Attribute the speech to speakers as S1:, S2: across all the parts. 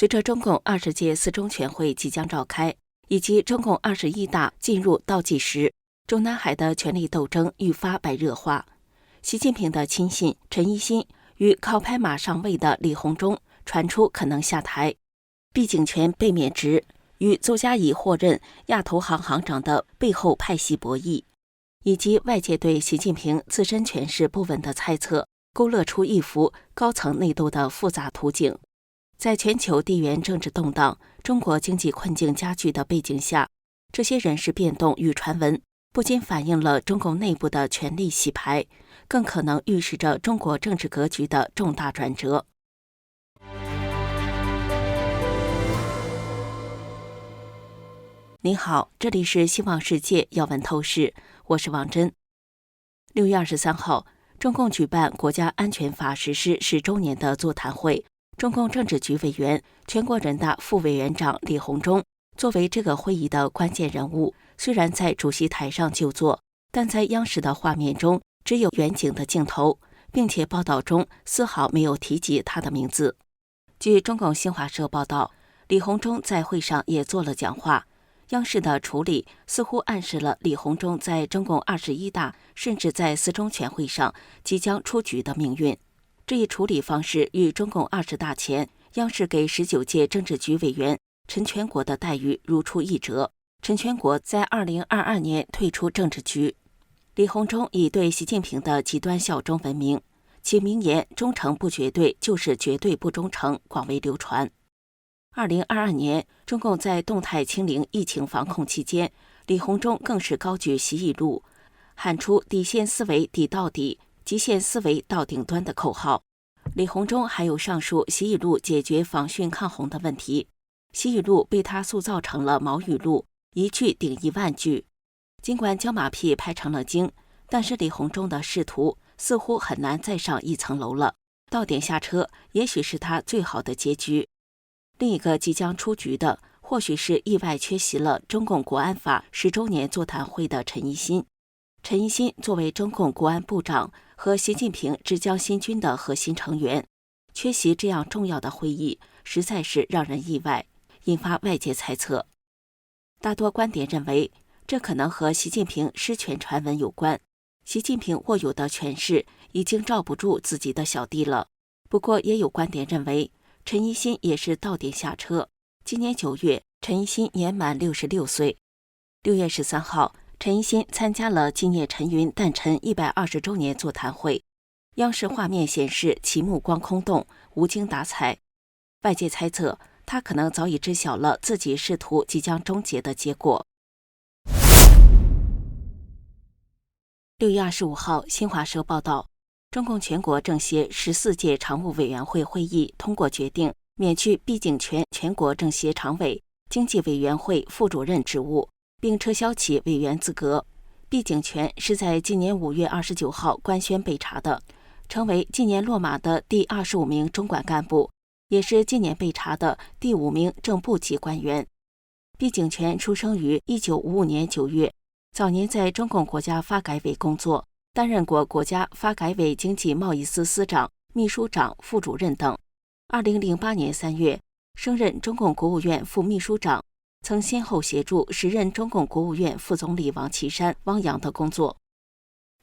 S1: 随着中共20届四中全会即将召开，以及中共21大进入倒计时，中南海的权力斗争愈发白热化。习近平的亲信陈一新与靠拍马上位的李鸿忠传出可能下台，毕景全被免职，与邹嘉乙获任亚投行行长的背后派系博弈，以及外界对习近平自身权势不稳的猜测，勾勒出一幅高层内斗的复杂图景。在全球地缘政治动荡、中国经济困境加剧的背景下，这些人事变动与传闻不仅反映了中共内部的权力洗牌，更可能预示着中国政治格局的重大转折。您好，这里是希望世界要闻透视，我是王真。6月23号，中共举办国家安全法实施10周年的座谈会。中共政治局委员、全国人大副委员长李鸿忠作为这个会议的关键人物，虽然在主席台上就坐，但在央视的画面中只有远景的镜头，并且报道中丝毫没有提及他的名字。据中共新华社报道，李鸿忠在会上也做了讲话。央视的处理似乎暗示了李鸿忠在中共21大甚至在四中全会上即将出局的命运。这一处理方式与中共20大前央视给19届政治局委员陈全国的待遇如出一辙。陈全国在2022年退出政治局。李鸿忠以对习近平的极端效忠闻名，其名言“忠诚不绝对就是绝对不忠诚”广为流传。2022年，中共在动态清零疫情防控期间，李鸿忠更是高举习语录，喊出“底线思维抵到底，极限思维到顶端”的口号。李鸿忠还有上述习语录解决防汛抗洪的问题。习语录被他塑造成了毛语录，一句顶10000句。尽管交马屁拍成了精，但是李鸿忠的仕途似乎很难再上一层楼了。到点下车，也许是他最好的结局。另一个即将出局的，或许是意外缺席了中共国安法10周年座谈会的陈一新。陈一新作为中共国安部长和习近平治江新军的核心成员，缺席这样重要的会议，实在是让人意外，引发外界猜测。大多观点认为，这可能和习近平失权传闻有关。习近平握有的权势已经罩不住自己的小弟了。不过，也有观点认为，陈一新也是到点下车。今年9月，陈一新年满66岁。6月13号，陈一新参加了纪念陈云诞辰120周年座谈会。央视画面显示其目光空洞，无精打采。外界猜测，他可能早已知晓了自己仕途即将终结的结果。6月25号，新华社报道，中共全国政协14届常务委员会会议通过决定，免去毕景全全国政协常委、经济委员会副主任职务，并撤销其委员资格。毕景全是在今年5月29号官宣被查的，成为今年落马的第25名中管干部，也是今年被查的第5名正部级官员。毕景全出生于1955年9月，早年在中共国家发改委工作，担任过国家发改委经济贸易司司长、秘书长、副主任等。2008年3月，升任中共国务院副秘书长，曾先后协助时任中共国务院副总理王岐山、汪洋的工作。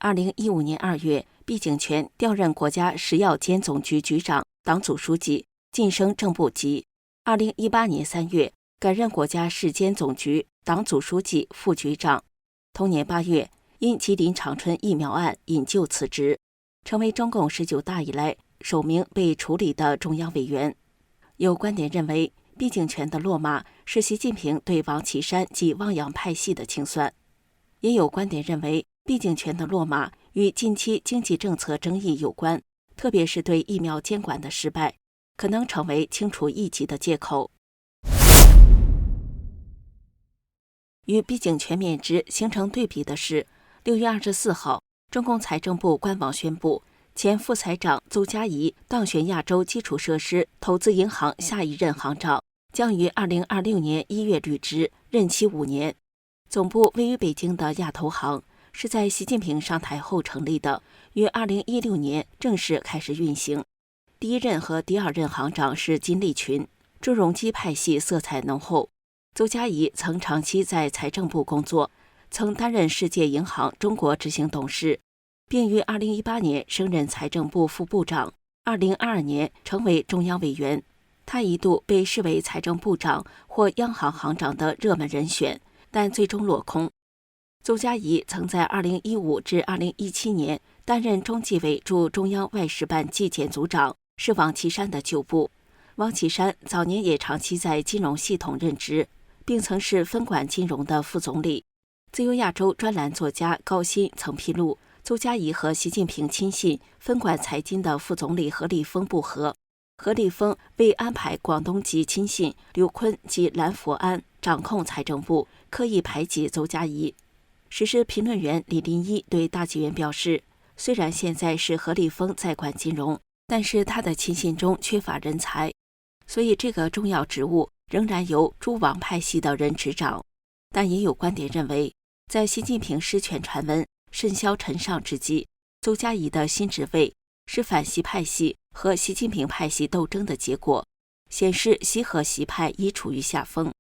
S1: 2015年2月，毕景全调任国家食药监总局局长、党组书记，晋升正部级。2018年3月，改任国家市监总局党组书记、副局长。同年8月，因吉林长春疫苗案引咎辞职，成为中共19大以来首名被处理的中央委员。有观点认为，毕景全的落马是习近平对王岐山及汪洋派系的清算。也有观点认为，毕景全的落马与近期经济政策争议有关，特别是对疫苗监管的失败，可能成为清除异己的借口。与毕景全免职形成对比的是，6月24号，中共财政部官网宣布，前副财长邹嘉乙当选亚洲基础设施投资银行下一任行长，将于2026年1月履职，任期5年。总部位于北京的亚投行是在习近平上台后成立的，于2016年正式开始运行。第一任和第二任行长是金立群。朱镕基派系色彩浓厚。邹家仪曾长期在财政部工作，曾担任世界银行中国执行董事，并于2018年升任财政部副部长，2022年成为中央委员。他一度被视为财政部长或央行行长的热门人选，但最终落空。邹家仪曾在2015至2017年担任中纪委驻中央外事办纪检组长，是王岐山的旧部。王岐山早年也长期在金融系统任职，并曾是分管金融的副总理。自由亚洲专栏作家高鑫曾披露，邹家仪和习近平亲信分管财经的副总理何立峰不和，何立峰为安排广东籍亲信刘昆及蓝佛安掌控财政部，刻意排挤邹家仪。时事评论员李林一对大纪元表示，虽然现在是何立峰在管金融，但是他的亲信中缺乏人才，所以这个重要职务仍然由朱王派系的人执掌。但也有观点认为，在习近平失权传闻甚嚣尘上之际，邹家仪的新职位是反习派系和习近平派系斗争的结果，显示习和习派已处于下风。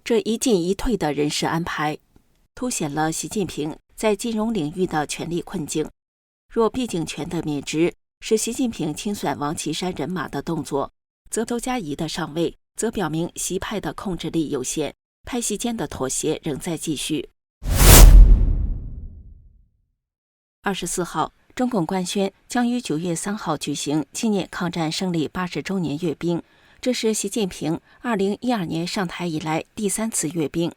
S1: 这一进一退的人事安排，凸显了习近平在金融领域的权力困境。若毕竟权的免职是习近平清算王岐山人马的动作，则邹家仪的上位则表明习派的控制力有限，派系间的妥协仍在继续。24号，中共官宣将于9月3号举行纪念抗战胜利80周年阅兵，这是习近平2012年上台以来第3次阅兵。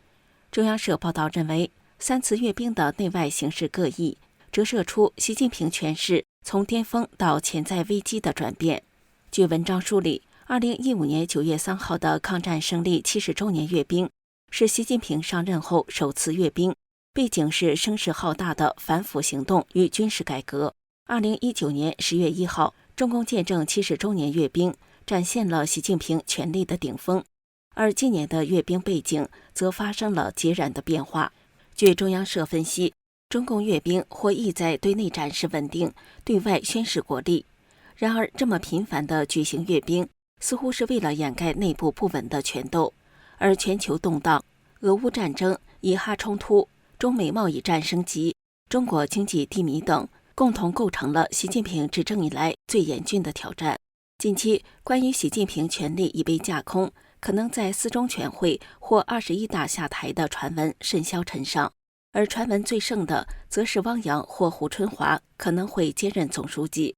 S1: 中央社报道认为，3次阅兵的内外形势各异，折射出习近平权势从巅峰到潜在危机的转变。据文章梳理，2015年9月3号的抗战胜利70周年阅兵是习近平上任后首次阅兵，背景是声势浩大的反腐行动与军事改革。2019年10月1号，中共建政70周年阅兵展现了习近平权力的顶峰，而今年的阅兵背景则发生了截然的变化。据中央社分析，中共阅兵或意在对内展示稳定，对外宣示国力。然而，这么频繁的举行阅兵，似乎是为了掩盖内部不稳的权斗。而全球动荡、俄乌战争、以哈冲突、中美贸易战升级、中国经济低迷等，共同构成了习近平执政以来最严峻的挑战。近期，关于习近平权力已被架空，可能在4中全会或21大下台的传闻甚嚣尘上，而传闻最盛的则是汪洋或胡春华可能会接任总书记。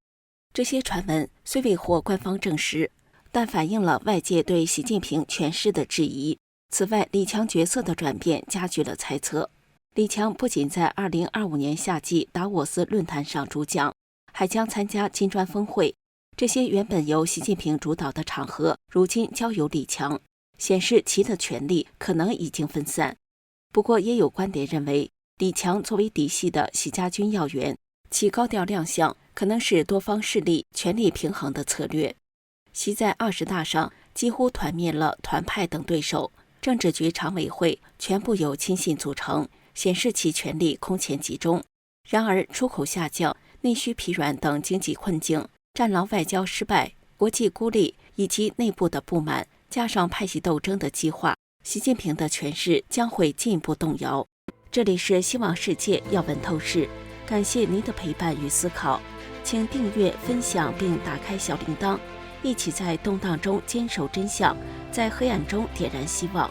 S1: 这些传闻虽未获官方证实，但反映了外界对习近平权势的质疑。此外，李强角色的转变加剧了猜测。李强不仅在2025年夏季达沃斯论坛上主讲，还将参加金砖峰会。这些原本由习近平主导的场合，如今交由李强，显示其的权力可能已经分散。不过，也有观点认为，李强作为嫡系的习家军要员，其高调亮相可能是多方势力权力平衡的策略。习在20大上几乎团灭了团派等对手，政治局常委会全部由亲信组成，显示其权力空前集中。然而，出口下降、内需疲软等经济困境、战狼外交失败、国际孤立以及内部的不满，加上派系斗争的激化，习近平的权势将会进一步动摇。这里是希望世界要闻透视，感谢您的陪伴与思考，请订阅、分享并打开小铃铛，一起在动荡中坚守真相，在黑暗中点燃希望。